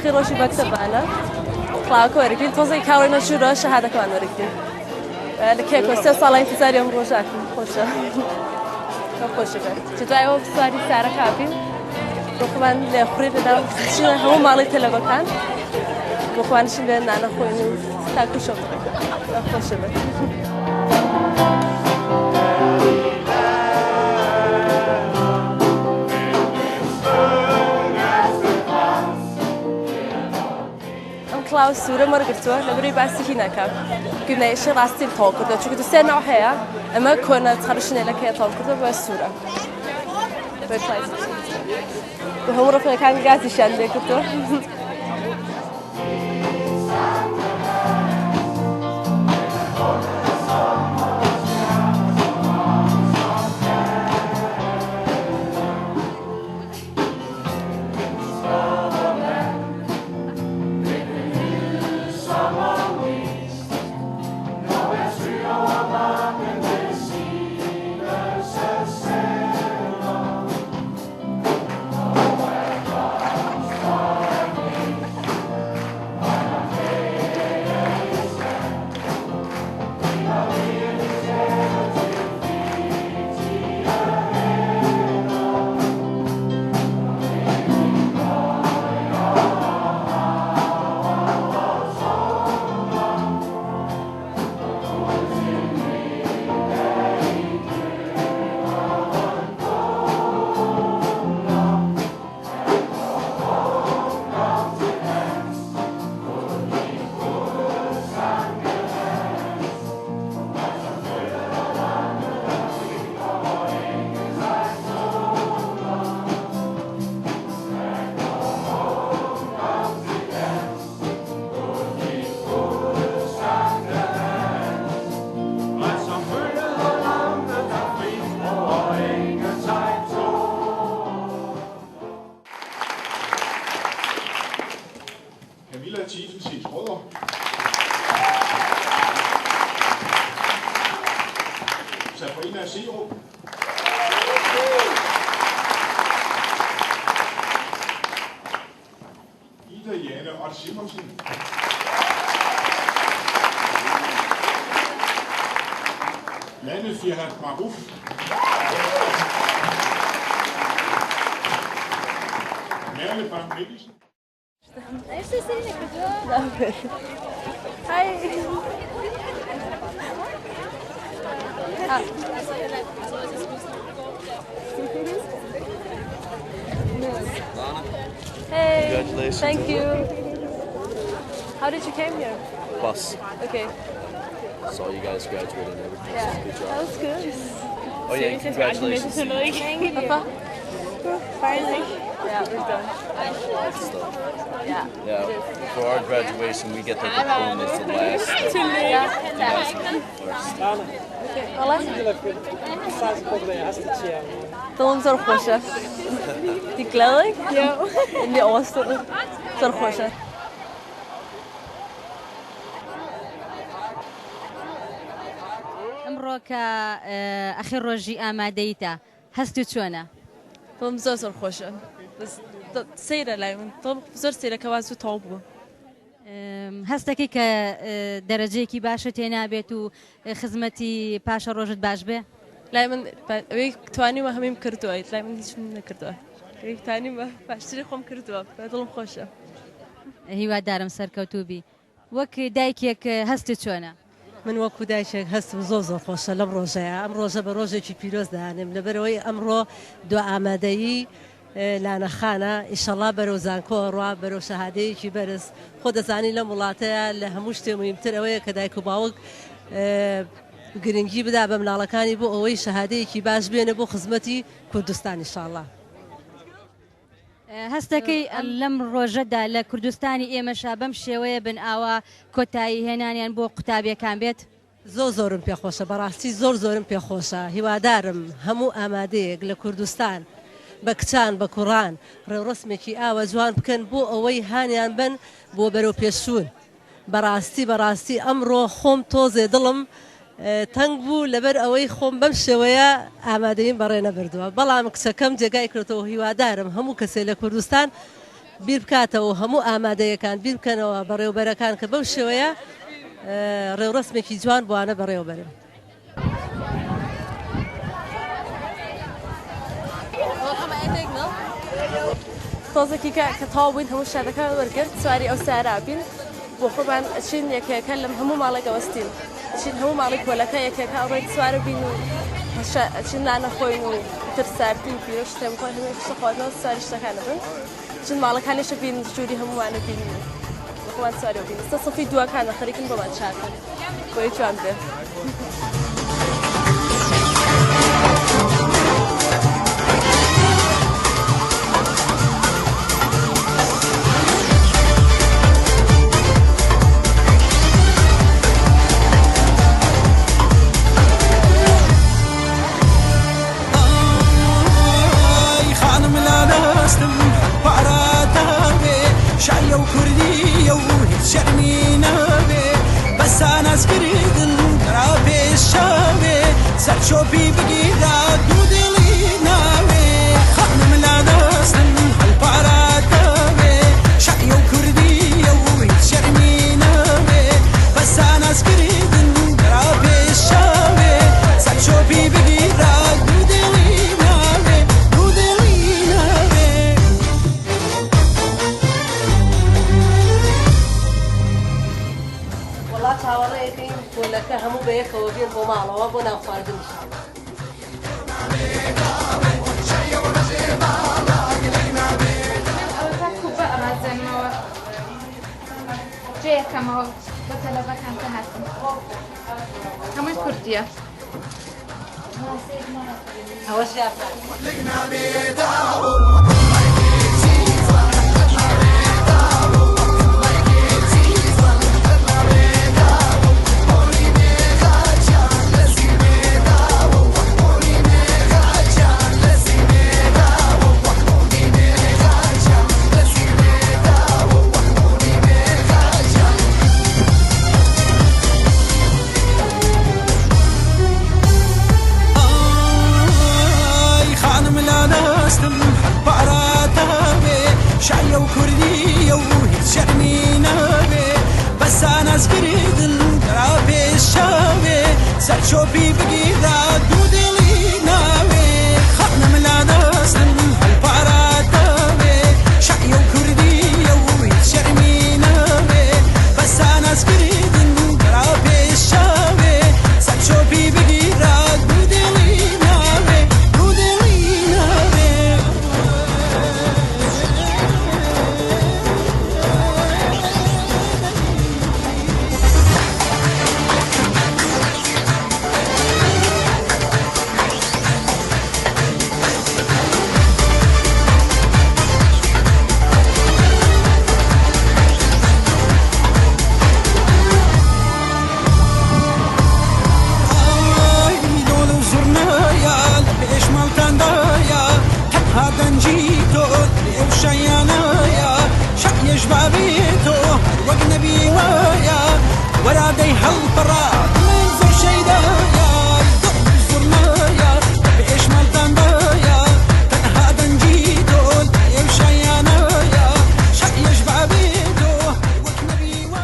أخير وشي بكتب أنا خلاكو ورقين توصي كاورينا شو رأي شهادة كمان ورقين لكيك وستة صالة انتظار يوم روجاكم خوشة خوشة جداي وقت صاري سعر كافي وكمان لأخرين لنا شنو هو مالي تلبكان وكمان شنو أنا خويني تاكو شغل خوشة كلاوس سورة مرقتوا لبري بس هنا كاب كنا إيش راستي التوقد شو كنت سنة وحياة أما كنا تخرجنا لك هي توقد بس سورة بس وهم رفنا كان قاعد يشان كنتوا Sabrina Serup. Ida Jane Ott Simonsen. Lane Firhat Maruf. Merle Bang Mikkelsen. Hej. Hey. Congratulations. Thank you. How did you came here? Bus. Okay. Saw you guys graduated and everything. Yeah. Good job. That was good. Oh yeah, congratulations. Thank you. Finally. Yeah, we're done. Yeah. Yeah. For our graduation, we get the diplomas the last. Don't zorg voor ze. Die kleding? Ja. In die oosten. Zorg voor ze. أمرك أخي روجي أماديتا هستو تشونا طب زور خوشة بس سيرة لا طب زور سيرة كواسو توبو هەستێکی کە دەرەجەیەکی باشە تێنابێت و خزمەتی پاشە ڕۆژت باش بێ لای من ئەوەی توانیمە هەمیم کردووە لای من هیچ نەکردووە ئەوەی توانیمە باشتری خۆم کردووە دڵم خۆشە هیوادارم سەرکەوتوبی وەک دایکێک هەستی چۆنە من وەکو دایکێک هەستم زۆر خۆشە لەم ڕۆژەیە ئەم ڕۆژە بە ڕۆژێکی پیرۆز دەهانم لەبەرەوەی ئەمڕۆ دو ئامادەیی لانەخانە ئیشەڵا بەرەو زانکۆ ڕوا بەرەو شەهادەیەکی بەرز خۆ دەزانی لە وڵاتەیە لە هەموو شتێ مهمتر ئەوەیە کە دایک و باوک گرنگی بدا بە مناڵەکانی بۆ ئەوەی شەهادەیەکی باش بێنە بۆ خزمەتی کوردستان ئیشەڵا هەستەکەی لەم ڕۆژەدا لە کوردستانی ئێمەشا بەم شێوەیە بن ئاوا کۆتایی هێنانیان بۆ قوتابیەکان بێت زۆرم پێخۆشە بەڕاستی زۆرم پێخۆشە هیوادارم هەموو ئامادەیەک لە کوردستان بە کچان بە کوڕان ڕێوڕسمێکی ئاوە جوان بکەن بۆ ئەوەی هانیان بن بۆ بەرەو پێشوون بەڕاستی ئەمڕۆ خۆم تۆزێ دڵم تەنگ بوو لەبەر ئەوەی خۆم بەم شێوەیە ئامادەیم بەڕێ نەبردووە بەڵام کچەکەم جێگای کردەوە هیوادارم هەموو کەسێ لە کوردستان بیر بکاتەوە هەموو ئامادەیەکان بیر بکەنەوە بەڕێوەبەرەکان کە بەو شێوەیە ڕێوڕسمێکی جوان بوانە بەڕێوەبەرن. تۆزێکی کە تاوا بووین هەموو شادەکان وەرگرت سواری ئەو سارا بین بۆ خۆمان ئەچین یەکێکە لەم هەموو ماڵێک ئەوەستین ئەچین هەموو ماڵی کۆلەکە یەکێکە ئەڕۆی سوارە بین و ئەچین لانە خۆین و تر ساردی و پیرۆ شتێم خۆی هەموو شتە خواردنەوە سواری شتەکانە بن چون ماڵەکانیشە بین جووری هەمووانە بین خۆمان سواری بین سە سەفی دووەکانە خەریکن بۆمان چاکن بۆی جوان بێ. شعيا وكردية وشرمي نابي بس أنا سكريدن رابي الشابي سرشوبي بقيدا دودلي نابي خانم لا ناسن هالباراتابي شعيا وكردية وشرمي نابي بس أنا سكريدن رابي الشابي سرشوبي بقيدا دودلي نابي دودلي نابي چاوەڕێیەکەین کۆلەکە هەموو بەیەکەوە بێن بۆ ماڵەوە بۆ ناو خواردنش. کوبە ئەمازێنەوە جێیەکەمەوە بە تەلەڤەکان کە هاتن هەمووی کوردیە. ئەوەش یافرا شعيا وكردية وشرمي نابي بس أنا سكريدن رابي الشابي سرشوبي بقيدا دودلي نابي خانم لا ناسن هالباراتابي شعيا وكردية وشرمي نابي بس أنا سكريدن رابي الشابي سرشوبي بقيدا دودلي نابي دودلي نابي بابيتو وقنبي ويا ورادي هالبراد من زر شيدايا